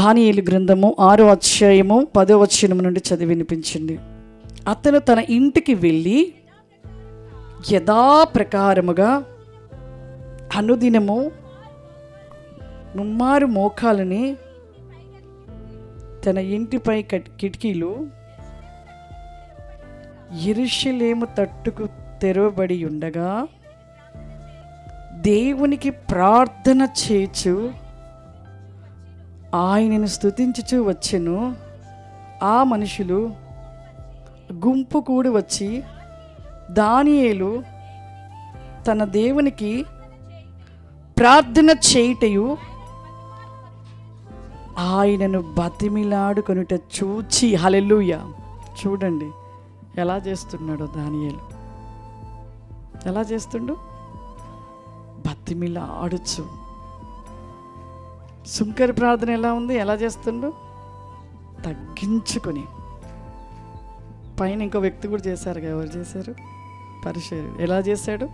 దానియేలు గ్రంథము 6వ అధ్యాయము 10వ వచనం నుండి చదివి వినిపించండి. అతను తన ఇంటికి వెళ్ళి యథాప్రకారముగా అనుదినము ముమ్మారు మోకాలని తన ఇంటిపై కిటికీలు యెరూషలేము తట్టుకు తెరవబడి ఉండగా దేవునికి ప్రార్థన చేచు ఆయనను స్తుతించుచూ వచ్చెను. ఆ మనుషులు గుంపు కూడి వచ్చి దానియేలు తన దేవునికి ప్రార్థన చేయుటయు ఆయనను బతిమిలాడుకొనుట చూచి, హల్లెలూయా, చూడండి ఎలా చేస్తున్నాడో దానియేలు. ఎలా చేస్తుండు? బతిమిలాడుచు. సుంకరి ప్రార్థన ఎలా ఉంది? ఎలా చేస్తుండు? తగ్గించుకొని. పైన ఇంకో వ్యక్తి కూడా చేశారు. ఎవరు చేశారు? పరిసయ్యుడు. ఎలా చేశాడు?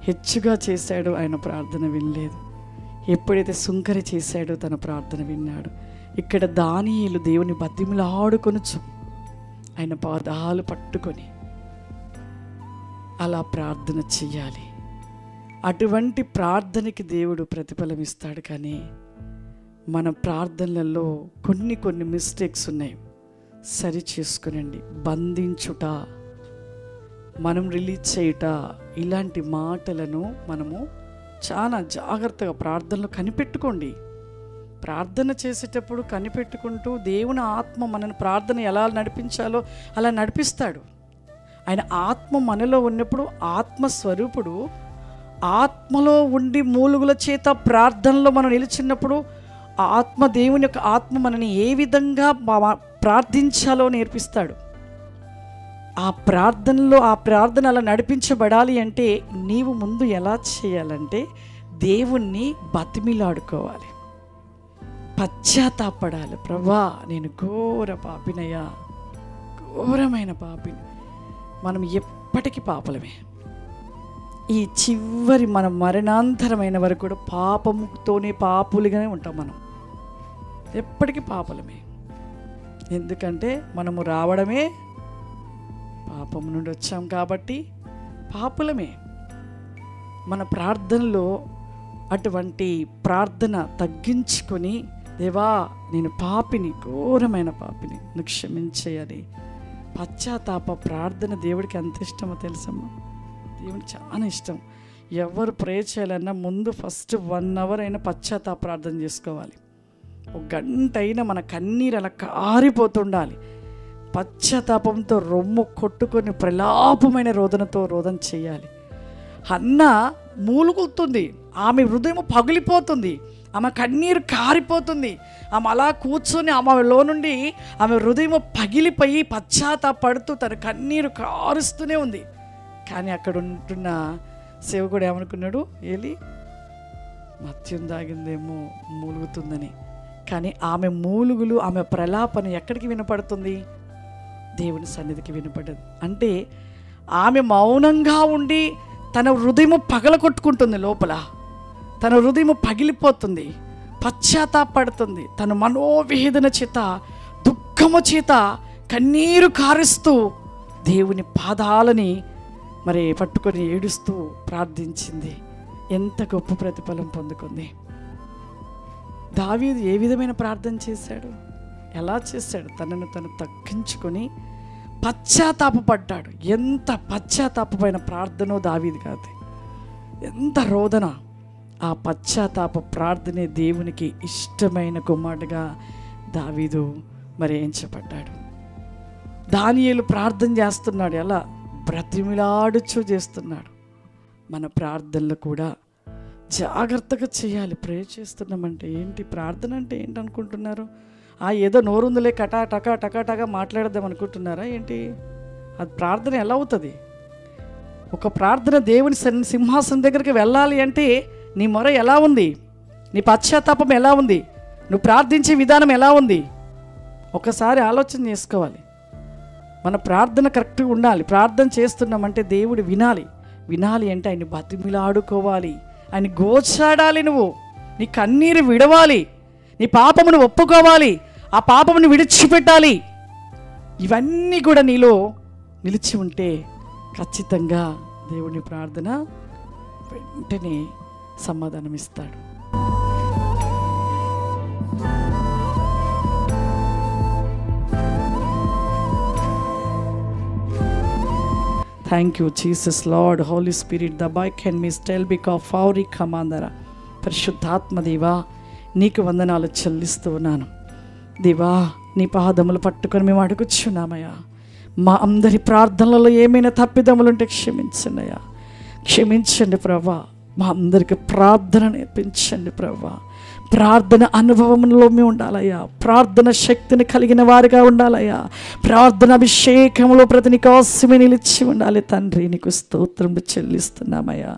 హెచ్చుగా చేశాడు. ఆయన ప్రార్థన వినలేదు. ఎప్పుడైతే సుంకరి చేశాడో తన ప్రార్థన విన్నాడు. ఇక్కడ దానియేలు దేవుని బతిమిలాడుకొనుచు ఆయన పాదాలు పట్టుకొని అలా ప్రార్థన చెయ్యాలి. అటువంటి ప్రార్థనకి దేవుడు ప్రతిఫలం ఇస్తాడు. కానీ మన ప్రార్థనలలో కొన్ని మిస్టేక్స్ ఉన్నాయి. సరి చేసుకునండి. బంధించుట, మనం రిలీజ్ చేయుట, ఇలాంటి మాటలను మనము చాలా జాగ్రత్తగా ప్రార్థనలో కనిపెట్టుకోండి. ప్రార్థన చేసేటప్పుడు కనిపెట్టుకుంటూ దేవుని ఆత్మ మనను ప్రార్థన ఎలా నడిపించాలో అలా నడిపిస్తాడు. ఆయన ఆత్మ మనలో ఉన్నప్పుడు ఆత్మస్వరూపుడు ఆత్మలో ఉండి మూలుగుల చేత ప్రార్థనలో మనం నిలిచినప్పుడు ఆత్మ, దేవుని యొక్క ఆత్మ మనని ఏ విధంగా ప్రార్థించాలో నేర్పిస్తాడు. ఆ ప్రార్థన అలా నడిపించబడాలి అంటే నీవు ముందు ఎలా చేయాలంటే దేవుణ్ణి బతిమిలాడుకోవాలి, పశ్చాత్తాపడాలి. ప్రభా, నేను ఘోర పాపినయ్యా, ఘోరమైన పాపిని. మనం ఎప్పటికీ పాపలమే. ఈ చివరి మన మరణాంతరమైన వరకు కూడా పాపముతోనే పాపులుగానే ఉంటాం. మనం ఎప్పటికీ పాపలమే. ఎందుకంటే మనము రావడమే పాపం నుండి వచ్చాం కాబట్టి పాపులమే. మన ప్రార్థనలో అటువంటి ప్రార్థన తగ్గించుకొని, దేవా నేను పాపిని, ఘోరమైన పాపిని, నువ్వు క్షమించేయాలి. పశ్చాత్తాప ప్రార్థన దేవుడికి ఎంత ఇష్టమో తెలుసమ్మా. దేవుడికి చాలా ఇష్టం. ఎవరు ప్రే చేయాలన్నా ముందు ఫస్ట్ 1 hour అయినా పశ్చాత్తాప ప్రార్థన చేసుకోవాలి. 1 గంట అయినా మన కన్నీరు అలా కారిపోతుండాలి. పశ్చాత్తాపంతో రొమ్ము కొట్టుకొని ప్రలాపమైన రోదన చేయాలి. హన్న మూలుగుతుంది, ఆమె హృదయం పగిలిపోతుంది, ఆమె కన్నీరు కారిపోతుంది. ఆమె అలా కూర్చొని ఆమెలో నుండి ఆమె హృదయం పగిలిపోయి పశ్చాత్తాపడుతూ తన కన్నీరు కారుస్తూనే ఉంది. కానీ అక్కడ ఉంటున్న సేవకుడు ఏమనుకున్నాడు? ఏలి మద్యం తాగిందేమో, మూలుగుతుందని. కానీ ఆమె మూలుగులు, ఆమె ప్రలాపన ఎక్కడికి వినపడుతుంది? దేవుని సన్నిధికి వినపడదు. అంటే ఆమె మౌనంగా ఉండి తన హృదయం పగలగొట్టుకుంటుంది. లోపల తన హృదయం పగిలిపోతుంది, పశ్చాత్తాపడుతుంది. తన మనోవేదన చేత, దుఃఖము చేత కన్నీరు కారుస్తూ దేవుని పాదాలని మరి పట్టుకొని ఏడుస్తూ ప్రార్థించింది. ఎంత గొప్ప ప్రతిఫలం పొందుకుంది. దావీదు ఏ విధమైన ప్రార్థన చేశాడు? ఎలా చేశాడు? తనను తను తగ్గించుకొని పశ్చాత్తాపడ్డాడు. ఎంత పశ్చాత్తాపమైన ప్రార్థనో దావీదు కాదు, ఎంత రోదన. ఆ పశ్చాత్తాప ప్రార్థనే దేవునికి ఇష్టమైన కుమారుడుగా దావీదు మరి ఎంచబడ్డాడు. దానియేలు ప్రార్థన చేస్తున్నాడు. ఎలా? బ్రతిమిలాడుచూ చేస్తున్నాడు. మన ప్రార్థనలు కూడా జాగ్రత్తగా చేయాలి. ప్రే చేస్తున్నామంటే ఏంటి? ప్రార్థన అంటే ఏంటి అనుకుంటున్నారు? ఏదో నోరుందులే టకా మాట్లాడదాం అనుకుంటున్నారా ఏంటి? అది ప్రార్థన ఎలా అవుతుంది? ఒక ప్రార్థన దేవుని సింహాసనం దగ్గరికి వెళ్ళాలి అంటే నీ మొర ఎలా ఉంది? నీ పశ్చాత్తాపం ఎలా ఉంది? నువ్వు ప్రార్థించే విధానం ఎలా ఉంది? ఒకసారి ఆలోచన చేసుకోవాలి. మన ప్రార్థన కరెక్ట్గా ఉండాలి. ప్రార్థన చేస్తున్నామంటే దేవుడు వినాలి. వినాలి అంటే ఆయన బతిమిలాడుకోవాలి, ఆయన గోచాడాలి. నువ్వు నీ కన్నీరు విడవాలి, నీ పాపమును ఒప్పుకోవాలి, ఆ పాపమును విడిచిపెట్టాలి. ఇవన్నీ కూడా నీలో నిలిచి ఉంటే ఖచ్చితంగా దేవుని ప్రార్థన వెంటనే సమాధానం ఇస్తాడు. Thank you Jesus Lord Holy Spirit ద బాయ్ కెన్ మీ స్టెల్ బిక్ ఆఫ్ ఫౌరీ కమాందర. పరిశుద్ధాత్మ దేవా, నీకు వందనాలు చెల్లిస్తూ ఉన్నాను. దేవా, నీ పాదములు పట్టుకొని మేము అడుగుచున్నామయ్యా. మా అందరి ప్రార్థనలలో ఏమైనా తప్పిదములుంటే క్షమించండి అయ్యా, క్షమించండి ప్రభా. మా అందరికి ప్రార్థన నేర్పించండి ప్రభా. ప్రార్థన అనుభవంలో మేము ఉండాలయ్యా, ప్రార్థన శక్తిని కలిగిన వారిగా ఉండాలయ్యా, ప్రార్థన అభిషేకంలో ప్రతి నికోసమే నిలిచి ఉండాలి తండ్రి. నీకు స్తోత్రములు చెల్లిస్తున్నామయ్యా.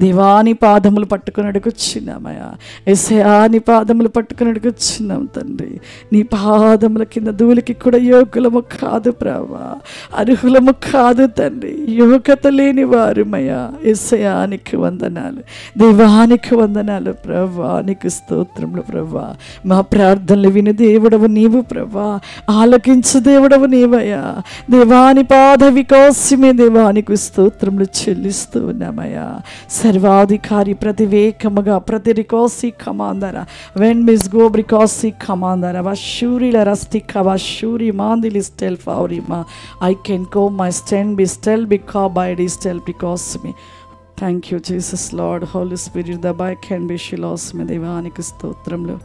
దేవాని పాదములు పట్టుకొని అడుగుచున్నామయ్యా. యేసయ్యా, నీ పాదములు పట్టుకొని అడుగుచున్నాం తండ్రి. నీ పాదముల కింద ధూళికి కూడా యోగ్యులము కాదు ప్రభా, అర్హులము కాదు తండ్రి, యోగ్యత లేని వారుమయ్యా. యేసయ్యా, నీకు వందనాలు, దేవానికి వందనాలు ప్రభా. నీకు స్తోత్రం ప్రభా. మా ప్రార్థనలు విని దేవుడవు నీవు ప్రభా, ఆలకించు దేవుడవు నీవయ్యా. దేవాని పాద వికాసమే దేవానికి స్తోత్రములు చెల్లిస్తూ ఉన్నామయ్యా. సర్వాధికారి ప్రతివేకముగా ప్రతి రికాసి కమాందర వెన్ మిస్ గో బ్రికాసి కమాందర వశూరిల రస్టిక వశూరి మాందిలి స్టెల్ ఫౌరిమా ఐ కెన్ గో మై స్టెన్ బి స్టెల్ బికా బై డి స్టెల్ బికాస్ మీ. Thank you Jesus Lord Holy Spirit ద బై కెన్ బి షిలాస్ మీ. దేవానికి స్తోత్రములు.